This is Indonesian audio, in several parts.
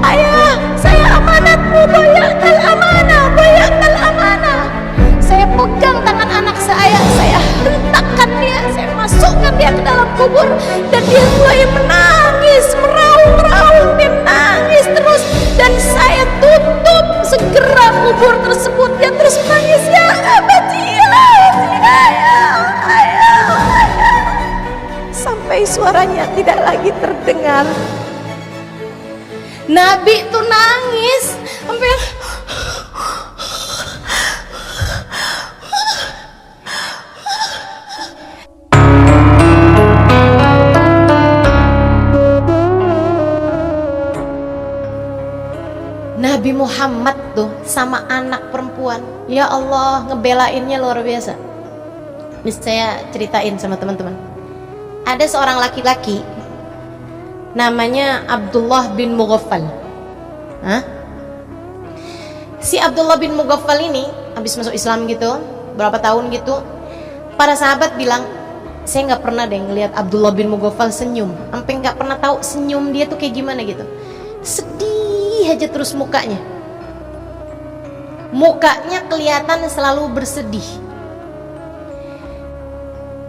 Ayah, saya amanatmu, bayakal amanah, bayakal amanah. Saya pegang tangan anak saya hentakkan dia, saya masukkan dia ke dalam kubur, dan dia mulai menangis, meraung-raung, dia nangis terus, dan saya tutup segera kubur tersebut. Dia terus menangis, ya abadi, ya ayah, ayah, ayah, sampai suaranya tidak lagi terdengar. Nabi tuh nangis sampai Nabi Muhammad tuh sama anak perempuan, ya Allah, ngebelainnya luar biasa. Ini saya ceritain sama teman-teman. Ada seorang laki-laki namanya Abdullah bin Mughaffal. Si Abdullah bin Mughaffal ini habis masuk Islam gitu, berapa tahun gitu, para sahabat bilang, saya nggak pernah deh ngelihat Abdullah bin Mughaffal senyum, sampai nggak pernah tahu senyum dia tuh kayak gimana gitu. Sedih aja terus mukanya kelihatan selalu bersedih.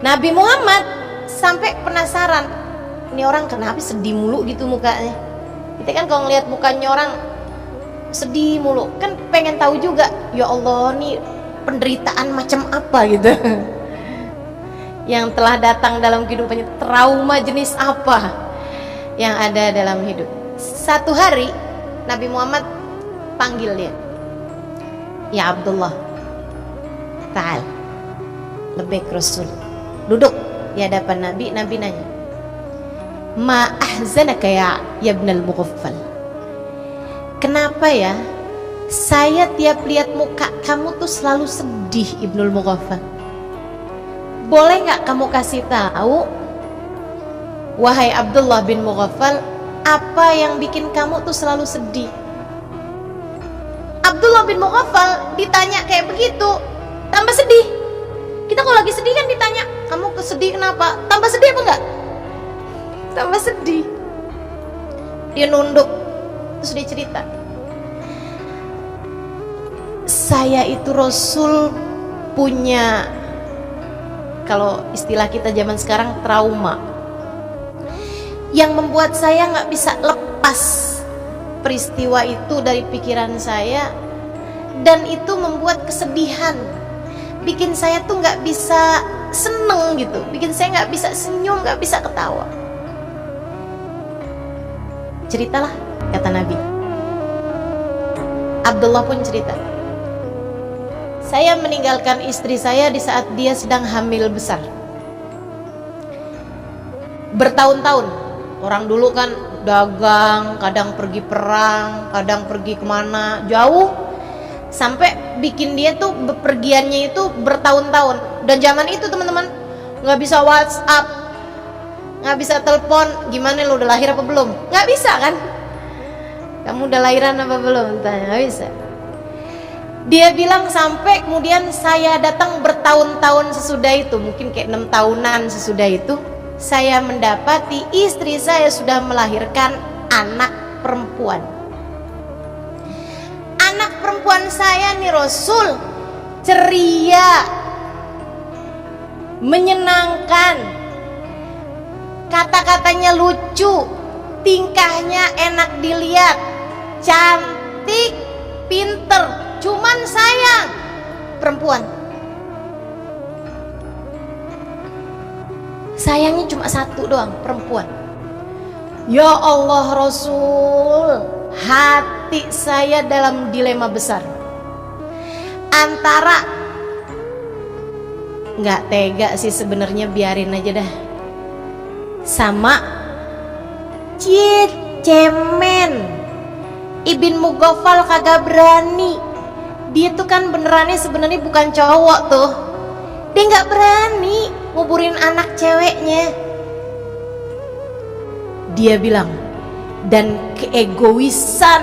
Nabi Muhammad sampai penasaran, ini orang kenapa sedih mulu gitu mukanya. Kita kan kalau ngelihat mukanya orang sedih mulu kan pengen tahu juga, ya Allah, nih penderitaan macam apa gitu yang telah datang dalam kehidupannya, trauma jenis apa yang ada dalam hidup. Satu hari Nabi Muhammad panggil dia, ya Abdullah, ta'al lebih Rasul, duduk di hadapan Nabi. Nabi nanya, ma ahzanaka ya ibnal Mughaffal, kenapa ya saya tiap lihat muka kamu tuh selalu sedih Ibnul Mughaffal? Boleh nggak kamu kasih tahu, wahai Abdullah bin Mughaffal, apa yang bikin kamu tuh selalu sedih? Abdullah bin Mughaffal ditanya kayak begitu, tambah sedih. Kita kalau lagi sedih kan ditanya, kamu kesedih kenapa? Tambah sedih apa enggak? Tambah sedih. Dia nunduk, terus dia cerita, saya itu Rasul punya, kalau istilah kita zaman sekarang, trauma yang membuat saya nggak bisa lepas peristiwa itu dari pikiran saya, dan itu membuat kesedihan, bikin saya tuh nggak bisa seneng gitu, bikin saya nggak bisa senyum, nggak bisa ketawa. Ceritalah, kata Nabi. Abdullah pun cerita, saya meninggalkan istri saya di saat dia sedang hamil besar, bertahun-tahun. Orang dulu kan dagang, kadang pergi perang, kadang pergi kemana jauh, sampai bikin dia tuh bepergiannya itu bertahun-tahun. Dan zaman itu teman-teman nggak bisa WhatsApp, nggak bisa telepon, gimana lu udah lahir apa belum? Nggak bisa kan? Kamu udah lahiran apa belum? Tanya, nggak bisa. Dia bilang sampai kemudian saya datang bertahun-tahun sesudah itu, mungkin kayak 6 tahunan sesudah itu, saya mendapati istri saya sudah melahirkan anak perempuan. Anak perempuan saya nih Rasul, ceria, menyenangkan, kata-katanya lucu, tingkahnya enak dilihat, cantik, pinter. Cuman sayang, perempuan. Sayangnya cuma satu doang, perempuan. Ya Allah Rasul, hati saya dalam dilema besar. Antara nggak tega sih sebenarnya, biarin aja dah, sama cemen Ibn Mughaffal kagak berani. Dia tuh kan benerannya sebenarnya bukan cowok tuh, dia nggak berani nguburin anak ceweknya. Dia bilang, dan keegoisan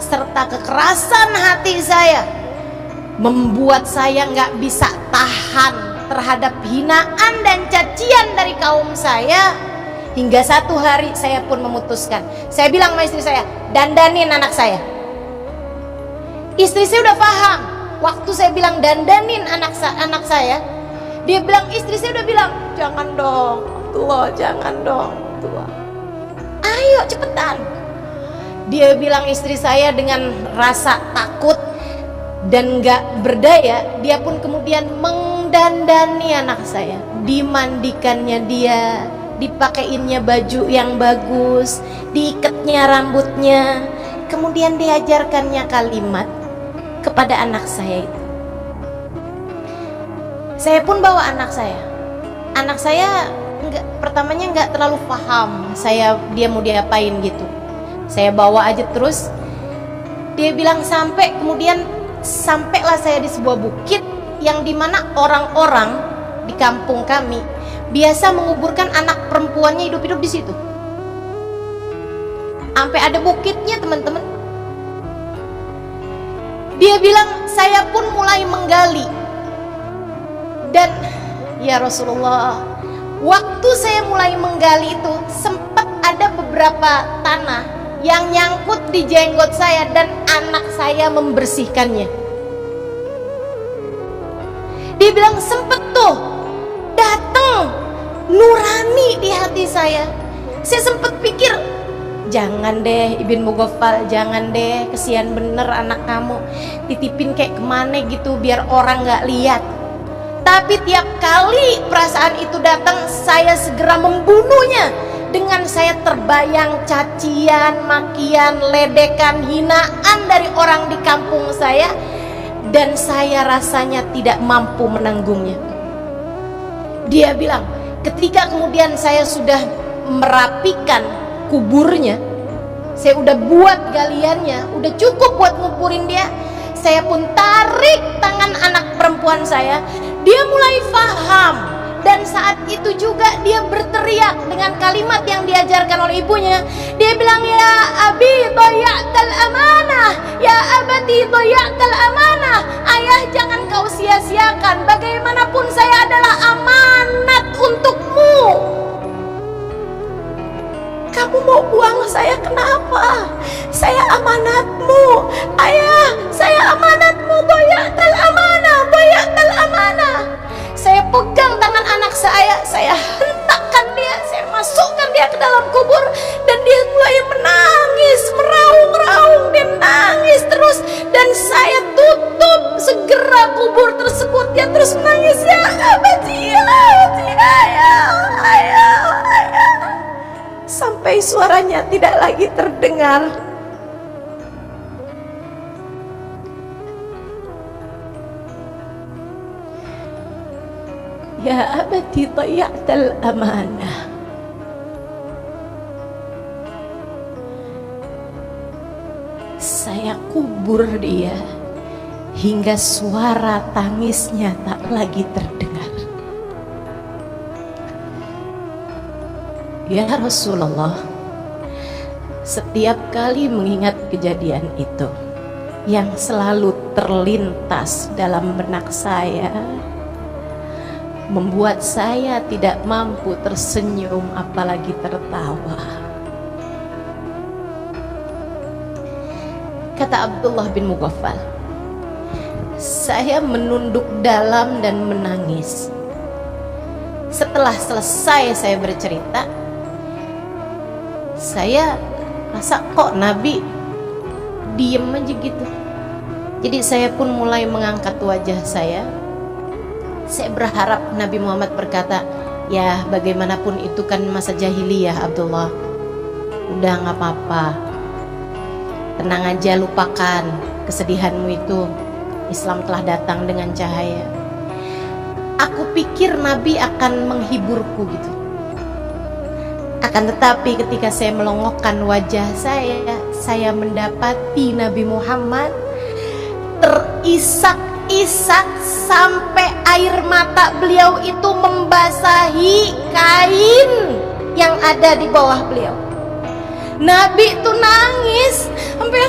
serta kekerasan hati saya membuat saya nggak bisa tahan terhadap hinaan dan cacian dari kaum saya Hingga satu hari saya pun memutuskan. Saya bilang sama istri saya, dandanin anak saya. Istri saya udah paham. Waktu saya bilang dandanin anak saya, dia bilang, istri saya udah bilang, jangan dong Abdullah, jangan dong Abdullah, ayo cepetan. Dia bilang, istri saya dengan rasa takut dan gak berdaya, dia pun kemudian mendandani anak saya. Dimandikannya dia, dipakaiinnya baju yang bagus, diikatnya rambutnya, kemudian diajarkannya kalimat kepada anak saya itu. Saya pun bawa anak saya. Anak saya pertamanya nggak terlalu paham dia mau diapain gitu. Saya bawa aja terus. Dia bilang sampailah saya di sebuah bukit yang dimana orang-orang di kampung kami biasa menguburkan anak perempuannya hidup-hidup di situ. Sampai ada bukitnya, teman-teman. Dia bilang, saya pun mulai menggali. Dan ya Rasulullah, waktu saya mulai menggali itu sempat ada beberapa tanah yang nyangkut di jenggot saya dan anak saya membersihkannya. Dia bilang sempet tuh datang nurani di hati saya. Saya sempat pikir, jangan deh Ibn Mughaffal, jangan deh, kesian bener anak kamu, titipin kayak kemana gitu biar orang gak lihat. Tapi tiap kali perasaan itu datang, saya segera membunuhnya. Dengan saya terbayang cacian, makian, ledekan, hinaan dari orang di kampung saya, dan saya rasanya tidak mampu menanggungnya. Dia bilang, ketika kemudian saya sudah merapikan kuburnya, saya udah buat galiannya, udah cukup buat nguburin dia, saya pun tarik tangan anak perempuan saya. Dia mulai paham, dan saat itu juga dia berteriak dengan kalimat yang diajarkan oleh ibunya. Dia bilang, ya abi dhaya'tal amanah, ya abati dhaya'tal amanah. Ayah, jangan kau sia-siakan, bagaimanapun saya adalah amanat untukmu. Kamu mau buang saya kenapa? Saya amanatmu. Ayah, saya amanatmu. Dhaya'tal amanah, dhaya'tal amanah. Saya pegang tangan anak saya hentakkan dia, saya masukkan dia ke dalam kubur, dan dia mulai menangis, meraung-raung, dia nangis terus, dan saya tutup segera kubur tersebut. Dia terus menangis, ya abati, ya abati, ayah, sampai suaranya tidak lagi terdengar. Ya abati dhaya'tal amanah. Saya kubur dia hingga suara tangisnya tak lagi terdengar. Ya Rasulullah, setiap kali mengingat kejadian itu, yang selalu terlintas dalam benak saya membuat saya tidak mampu tersenyum apalagi tertawa. Kata Abdullah bin Mughaffal, saya menunduk dalam dan menangis. Setelah selesai saya bercerita, saya rasa kok Nabi diem aja gitu. Jadi saya pun mulai mengangkat wajah saya. Saya berharap Nabi Muhammad berkata, ya bagaimanapun itu kan masa jahiliyah Abdullah, udah gak apa-apa, tenang aja, lupakan kesedihanmu itu, Islam telah datang dengan cahaya. Aku pikir Nabi akan menghiburku gitu. Akan tetapi ketika saya melongokkan wajah saya mendapati Nabi Muhammad terisak-isak sampai air mata beliau itu membasahi kain yang ada di bawah beliau. Nabi itu nangis sampai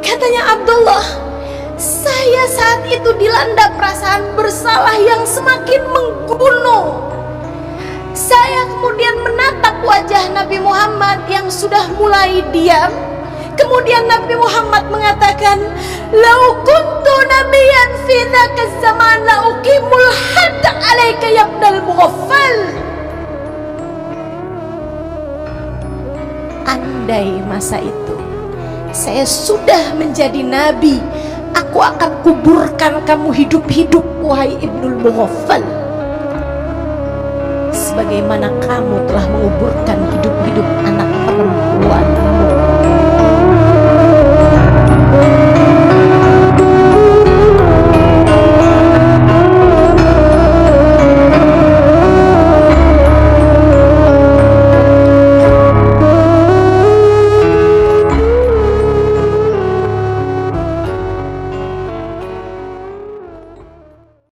katanya Abdullah, saya Saya saat itu dilanda perasaan bersalah yang semakin menggunung. Saya kemudian menatap wajah Nabi Muhammad yang sudah mulai diam. Kemudian Nabi Muhammad mengatakan, "Lau kuntu nabiyyan fi dzaka zaman la uqimul hadda 'alaika ya ibnal mughaffal." Andai masa itu saya sudah menjadi nabi, aku akan kuburkan kamu hidup-hidup, wahai Ibnul Mughaffal, sebagaimana kamu telah menguburkan hidup-hidup anak perempuan